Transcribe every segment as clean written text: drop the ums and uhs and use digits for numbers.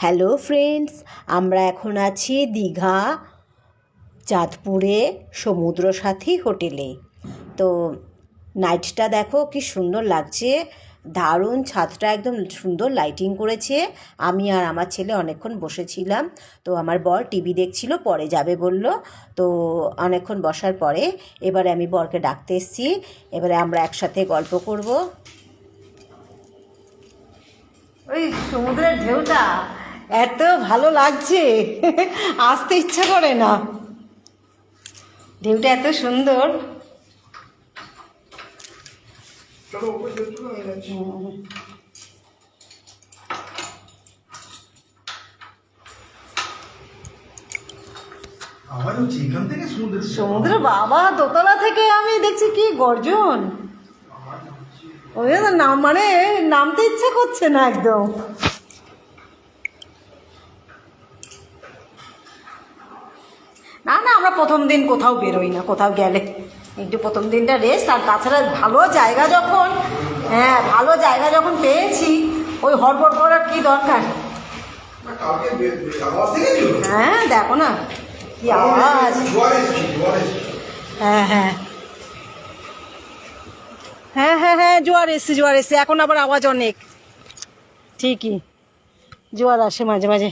Hello friends, আমরা এখন আছি দীঘা চাঁদপুরে সমুদ্র সাথী হোটেলে। তো নাইটটা দেখো কি সুন্দর লাগছে, দারুণ, ছাদটা একদম সুন্দর লাইটিং করেছে। আমি আর আমার ছেলে অনেকক্ষণ বসেছিলাম। তো আমার বর টিভি দেখছিল, পরে যাবে বলল। তো অনেকক্ষণ বসার পরে এবারে আমি বরকে ডাকতে এসেছি, এবারে আমরা একসাথে গল্প করব। ওই সমুদ্রের ঢেউটা এত ভালো লাগছে, আসতে ইচ্ছা করে না। ঢেউটা এত সুন্দর। সমুদ্র বাবা, দোতলা থেকে আমি দেখছি কি গর্জন, ওই নাম মানে নামতে ইচ্ছা করছে না একদম। না না, আমরা প্রথম দিন কোথাও বেরোই না, কোথাও গেলে একটু প্রথম দিনটা রেস্ট। আর তাছাড়া ভালো জায়গা যখন, ভালো জায়গা যখন পেয়েছি, ওই হড়বড় করার কি দরকার। হ্যাঁ দেখো না কি আওয়াজ। হ্যাঁ হ্যাঁ হ্যাঁ হ্যাঁ হ্যাঁ, জোয়ার এসছে এখন, আবার আওয়াজ অনেক। ঠিকই, জোয়ার আসে মাঝে মাঝে।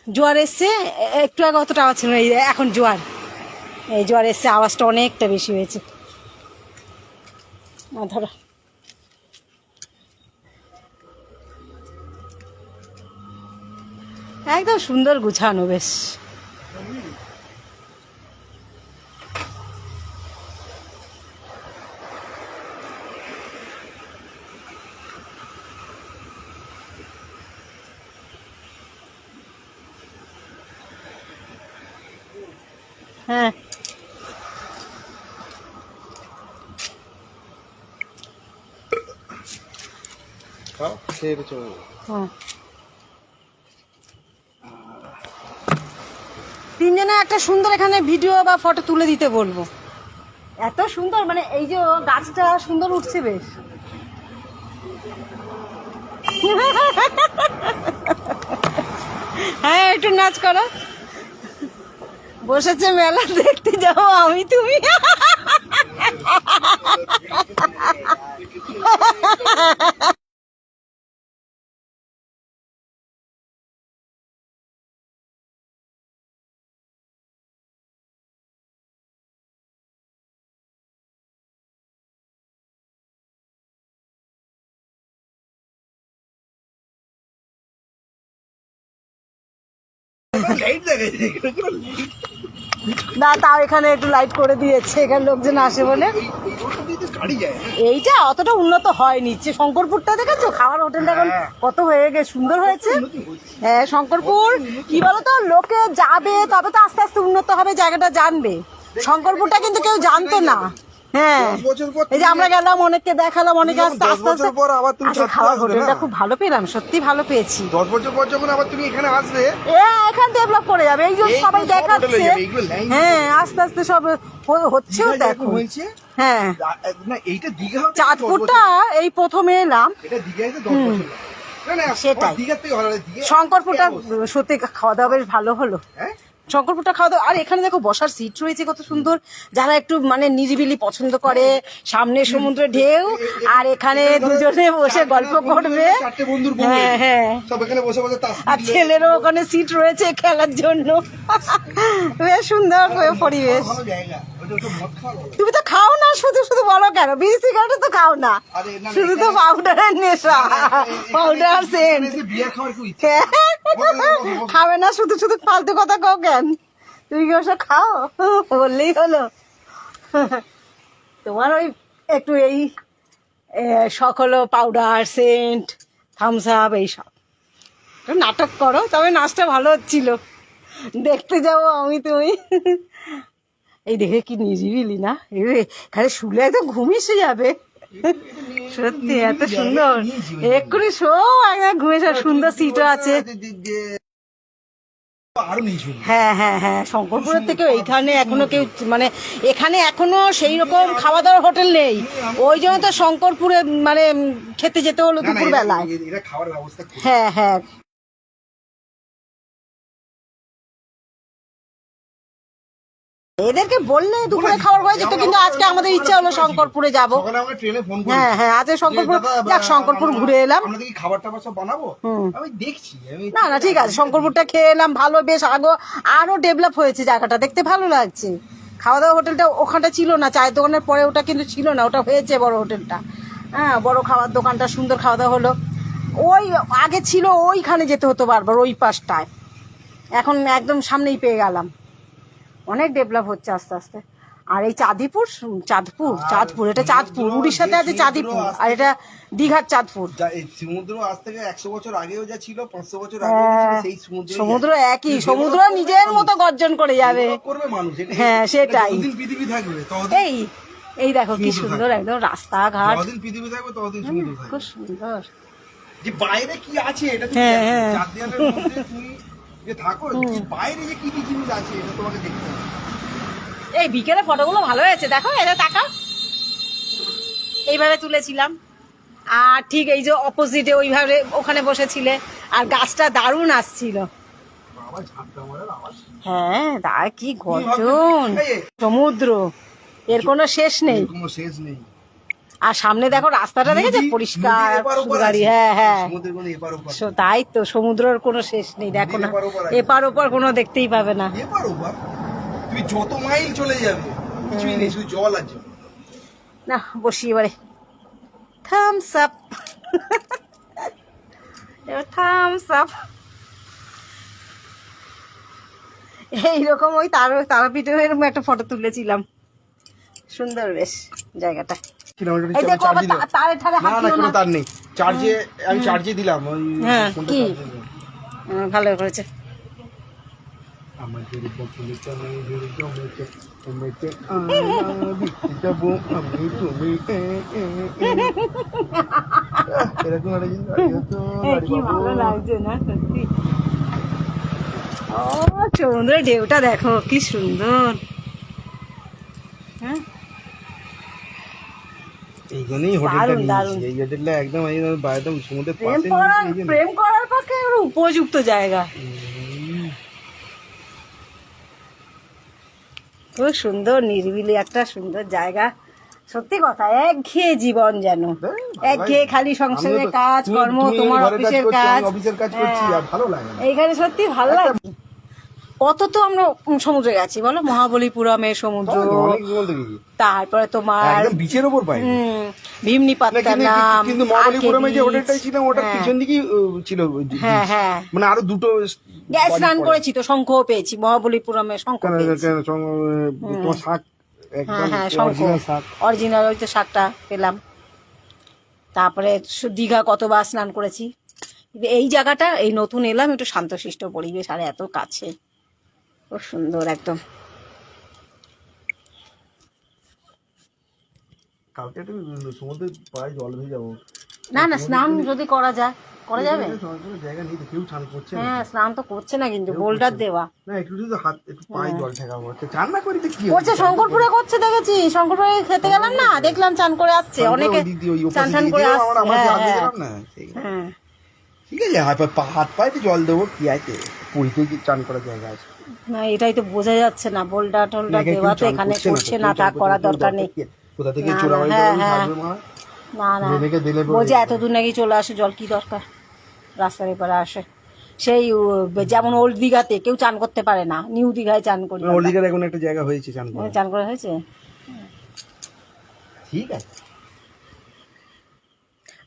জোয়ার এসছে, একটু আগে অতটা আওয়াজ ছিল না, এখন জোয়ার, এই জোয়ার এসছে, আওয়াজটা অনেকটা বেশি হয়েছে। ধরো একদম সুন্দর গুছানো বেশ। হ্যাঁ তিনজনে একটা সুন্দর এখানে ভিডিও বা ফটো তুলে দিতে বলবো। এত সুন্দর, মানে এই যে গাছটা সুন্দর উঠছে বেশ। হ্যাঁ একটু নাচ করো। বসেছে মেলা দেখতে যাও আমি তুমি। না তাও এখানে একটু লাইট করে দিয়েছে, এখানে লোকজন আসে বলে। এইটা অতটা উন্নত হয়নি, শঙ্করপুরটা দেখেছো, খাওয়ার হোটেলটা এখন কত হয়ে গেছে, সুন্দর হয়েছে। হ্যাঁ শঙ্করপুর কি বলতো, লোকে যাবে তবে তো আস্তে আস্তে উন্নত হবে, জায়গাটা জানবে। শঙ্করপুরটা কিন্তু কেউ জানতো না। হ্যাঁ এই যে আমরা গেলাম, অনেককে দেখালাম, অনেকে আস্তে আস্তে খাওয়ার হোটেলটা খুব ভালো পেলাম, সত্যি ভালো পেয়েছি। 10 বছর পর যখন আবার তুমি এখানে আসবে, এখান ডেভেলপ করে যাবে, এই যে সবাই দেখাচ্ছে। হ্যাঁ আস্তে আস্তে সব হচ্ছেও দেখো। হ্যাঁ না এইটা দীঘা, চাঁদপুরটা এই প্রথমে এলাম, এটা দীঘা এসে 10 বছর সেটাই। দীঘার থেকে ভালো, শঙ্করপুরটা সত্যি খাওয়া দাওয়া বেশ ভালো হলো। শঙ্করপুরটা খাওয়া দাওয়া, আর এখানে দেখো বসার সিট রয়েছে কত সুন্দর, যারা একটু মানে নিরিবিলি পছন্দ করে, সামনে সমুদ্র ঢেউ, আর এখানে দুজনে বসে গল্প করবে। হ্যাঁ হ্যাঁ, আর ছেলেরও ওখানে সিট রয়েছে খেলার জন্য। বেশ সুন্দর পরিবেশ। তুমি তো খাও না, শুধু শুধু বলো কেন, বিড়ি সিগারেট তো খাও না, শুধু তো পাউডারের নেশা, পাউডার সেন্ট। খাবে না, শুধু শুধু ফালতু কথা কও কেন, তুমি কি ওসব খাও, বললেই হলো। তোমার ওই একটু এই শখ হলো পাউডার সেন্ট, থামস আপ এইসব। নাটক করো, তবে নাচটা ভালো হচ্ছিল, দেখতে যাবো আমি তুমি। এই দেখে কি নিরিবিলি না, এখানে শুলে একদম ঘুমিয়ে যাবে, সত্যি এত সুন্দর। এক্ষুনি শো একদম ঘুমিয়ে, সুন্দর সিটও আছে। হ্যাঁ হ্যাঁ হ্যাঁ, শঙ্করপুরের থেকেও এইখানে এখনো কেউ মানে এখানে এখনো সেই রকম খাওয়া দাওয়ার হোটেল নেই, ওই জন্য তো শঙ্করপুরে মানে খেতে যেতে হলো দুপুর বেলায়। হ্যাঁ হ্যাঁ। এদেরকে বললে দুপুরে খাবার হয়ে যেত, কিন্তু আজকে আমাদের ইচ্ছা হলো শঙ্করপুরে যাবো। সকালে আমরা ট্রেনে ফোন করি। হ্যাঁ হ্যাঁ, আজকে শঙ্করপুর, যাক শঙ্করপুর ঘুরে এলাম। আমরা কি খাবার টাবার সব বানাবো? আমি দেখছি না না ঠিক আছে, শঙ্করপুরটা খেয়ে এলাম, ভালো বেশ আরো ডেভেলপ হয়েছে জায়গাটা, দেখতে ভালো লাগছে। খাওয়া দাওয়া হোটেলটা ওখানটা ছিল না, চায়ের দোকানের পরে ওটা কিন্তু ছিল না, ওটা হয়েছে বড় হোটেলটা। হ্যাঁ, বড় খাওয়ার দোকানটা, সুন্দর খাওয়া দাওয়া হলো। ওই আগে ছিল ওইখানে যেতে হতো বারবার, ওই পাশটায়, এখন একদম সামনেই পেয়ে গেলাম। অনেক ডেভেলপ হচ্ছে আস্তে আস্তে। আর এই চাঁদপুর, এটা চাঁদপুর, উড়িষ্যাতে আছে চাঁদিপুর, আর এটা দীঘার চাঁদপুর। এই সমুদ্র আজ থেকে 100 বছর আগেও যা ছিল, 500 বছর আগেও ছিল, সেই সমুদ্র একই, সমুদ্র নিজের মতো গর্জন করে যাবে। করবে মানুষ, হ্যাঁ সেটাই। যতদিন পৃথিবী থাকবে এই দেখো কি সুন্দর একদম রাস্তাঘাট, যতদিন পৃথিবী থাকবে ততদিন সমুদ্র থাকবে। খুব সুন্দর। যে বাইরে কি আছে এটা তুমি চার দেয়ালের মধ্যে তুমি যে থাকো, বাইরে যে কি কি জিনিস আছে এটা তোমাকে দেখতে হবে। এই বিকেলে ফটোগুলো ভালো হয়েছে, দেখো এটা তাকাও, এইভাবে তুলেছিলাম। আর ঠিক এই যে অপোজিটে ওইভাবে ওখানে বসেছিলে, আর গাছটা দারুণ আসছিল। হ্যাঁ, তা কি গর্জন, সমুদ্র, এর কোনো শেষ নেই। আর সামনে দেখো রাস্তাটা দেখেছো, পরিষ্কার গাড়ি। হ্যাঁ হ্যাঁ, তাই তো, সমুদ্রের কোনো শেষ নেই, দেখো না এপার ওপার কোনো দেখতেই পাবে না। তুমি যত মাইল চলে যাবে কিছুই নেই, শুধু জল আর জল। না বসি এবারে, থামস আপ, থামস আপ। এইরকম ওই তারাপীঠের এরকম একটা ফটো তুলেছিলাম, সুন্দর বেশ জায়গাটা। এই দেখো আবার তারে ঠারে হাঁটিও না। তার নেই চার্জে, আমি চার্জে দিলাম ওই। হ্যাঁ কি ভালো করেছে। আমাদের বসন্তটা নেই ধরে জমেছে, জমেছে আমি যাব আমি তুমি এরকম একটা জিনিস তো কি ভালো লাগছে না সত্যি। ও সমুদ্রের ঢেউটা দেখো কি সুন্দর। হ্যাঁ, এই জন্যই হোটেলটা নিয়েছি, এই হোটেলটা একদম একদম সমুদ্রের পাশে। প্রেম করার পক্ষে উপযুক্ত জায়গা, খুব সুন্দর নিরিবিলি একটা সুন্দর জায়গা। সত্যি কথা, একঘেয়ে জীবন যেন, একঘেয়ে খালি সংসারের কাজ কর্ম, তোমার অফিসের কাজ করছি, আর ভালো লাগে না এইখানে, সত্যি ভালো লাগে। কত তো আমরা সমুদ্রে গেছি বলো, মহাবলীপুরমের সমুদ্র, তারপরে তোমার বিচের উপর পাই ভীমনি পাত্তানাম, কিন্তু মহাবলীপুরমে যে হোটেলটা ছিল ওটার পিছন দিকেই ছিল। হ্যাঁ হ্যাঁ, মানে আরো দুটো স্নান করেছি তো, শঙ্খও পেয়েছি মহাবলীপুরমের, শঙ্খ পেয়েছি। তোমার শাক, হ্যাঁ হ্যাঁ, শঙ্খ অরিজিনাল ওই তো শাকটা পেলাম। তারপরে দীঘা কতবার স্নান করেছি। এই জায়গাটা, এই নতুন এলাম, একটু শান্তশিষ্ট পরিবেশ, আর এত কাছে, খুব সুন্দর একদম। কালকে একটু সমুদ্রে পাড়ায় জল ভেজে যাবো। না না, স্নান যদি করা যায়, করা যাবে। জায়গা নেই তো, কেউ স্নান করছে না। হ্যাঁ, স্নান তো করছে না, কিন্তু বোল্ডার দেওয়া। না, একটু যদি হাত একটু পায়ে জল ঠেকাবো, চান না করি তো কি করছে, শঙ্করপুরে করছে দেখেছি, শঙ্করপুরে খেতে গেলাম না, দেখলাম চান করে আসছে অনেকে, চান টান করে আসছে। হ্যাঁ, ঠিক আছে, হাত পায়ে জল দেবো, কি আছে, পুরীতে কি চান করার জায়গা আছে না, এটাই তো বোঝা যাচ্ছে না, বোল্ডার টোল্ডার দেওয়া তো এখানে করছে না, তা করার দরকার নেই। কোথা থেকে চোরাবাড়ি থাকবে মা? না না, বলছে এত দূর নাকি চলে আসে জল, কি দরকার, রাস্তার এপারে আসে। সেই যেমন ওল্ড দীঘাতে কেউ চান করতে পারে না, নিউ দীঘায় চান করি। ওল্ড দীঘার এখন একটা জায়গা হয়েছে চান করা হয়েছে, ঠিক আছে,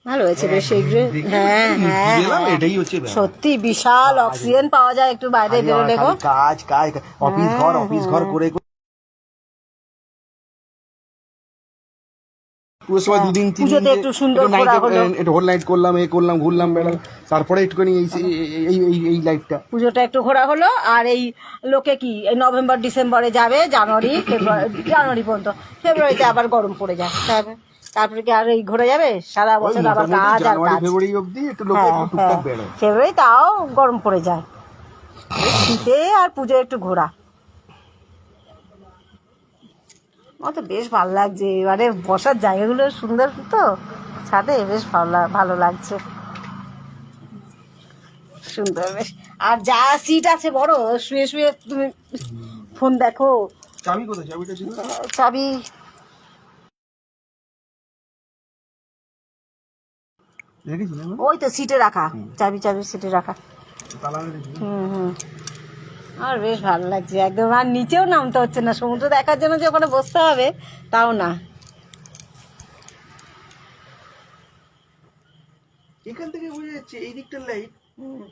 ভালো হয়েছে বেশ শীঘ্রই। হ্যাঁ হ্যাঁ, এটাই হচ্ছে সত্যি বিশাল অক্সিজেন পাওয়া যায় একটু বাইরে বেরোলে। কাজ অফিস ঘর করে পুজোতে একটু সুন্দর হোল নাইট করলাম, ঘুরলাম বেড়ালাম, তারপরে একটুখানি এই লাইটটা, পুজোটা একটু ঘোরা হলো। আর এই লোকে কি এই নভেম্বর ডিসেম্বরে যাবে, জানুয়ারি পর্যন্ত, ফেব্রুয়ারিতে আবার গরম পড়ে যায়, তারপরে কি আর এই ঘোরা যাবে সারা বছর, আবার কাজ আর কাজ। ফেব্রুয়ারি তাও গরম পড়ে যায়, শীতে আর পুজো একটু ঘোরা। আমার তো বেশ ভালো লাগছে, এবারে বসার জায়গাগুলো সুন্দর তো, ছাদে বেশ ভালো লাগছে, সুন্দর বেশ। আর যা সিট আছে বড়, শুয়ে শুয়ে তুমি ফোন দেখো, চাবি কোথায়? চাবিটা ছিল চাবি রেখেছি না? ওই তো সিটে রাখা, চাবি সিটে রাখা। তালা মেরেছি। হুম। আর বেশ ভালো লাগছে একদম, আর নিচেও নামতে হচ্ছে না, সমুদ্র দেখার জন্য যে ওখানে বসতে হবে তাও না। এখান থেকে বোঝা যাচ্ছে এই দিকটা লাইট,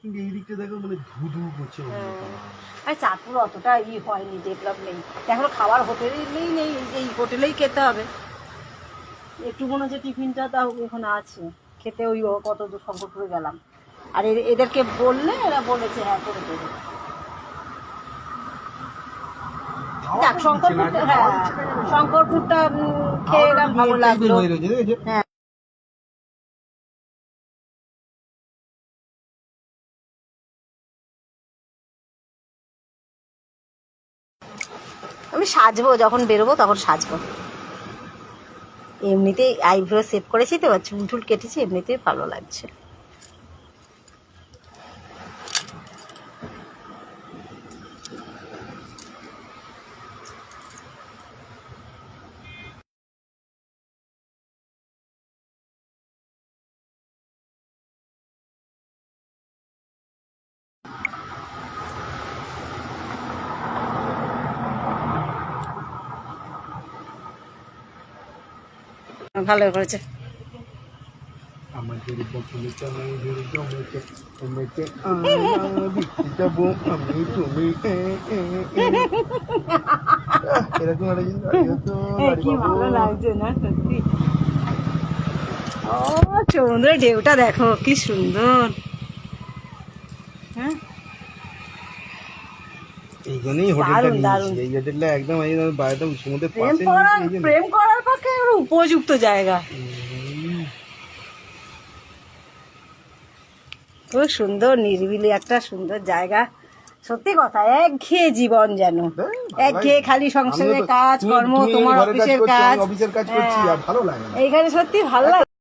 কিন্তু এই দিকটা দেখো মানে ধু ধু করছে। আর চাঁদপুর অতটা হয়নি, ডেভেলপ নেই এখনো, খাবার হোটেলেই নেই, এই হোটেলেই খেতে হবে। একটু মনে হচ্ছে টিফিনটা তাও ওখানে আছে খেতে, ওই কত দূর শঙ্করপুরে গেলাম, আর এদেরকে বললে এরা বলেছে হ্যাঁ করে দেবে। দেখ শঙ্করপুরটা, হ্যাঁ শঙ্করপুরটা খেয়ে এলাম, ভালো লাগলো। হ্যাঁ আমি সাজবো, যখন বেরোবো তখন সাজবো। এমনিতেই আইব্রো সেভ করেছি তো, চুল টুল কেটেছি, এমনিতেই ভালো লাগছে। ভালো করেছে। আমাদের বকুলটা মধুর জমেছে, জমেছে দেখতে যাবো আমি তুমি। এরকম একটা জিনিস কি ভালো লাগছে না সত্যি। ও সমুদ্রের ঢেউটা দেখো কি সুন্দর। হ্যাঁ এইখানেই হোটেলটা নিয়েছি, এই হোটেলটা একদম একদম সমুদ্রের পাশে প্রেম করার পক্ষে উপযুক্ত জায়গা। খুব সুন্দর নিরিবিলি একটা সুন্দর জায়গা, সত্যি কথা। একঘেয়ে জীবন যেন, একঘেয়ে খালি সংসারের কাজ কর্ম, তোমার অফিসের কাজ, করছি আর ভালো লাগে না। এইখানে সত্যি ভালো লাগে।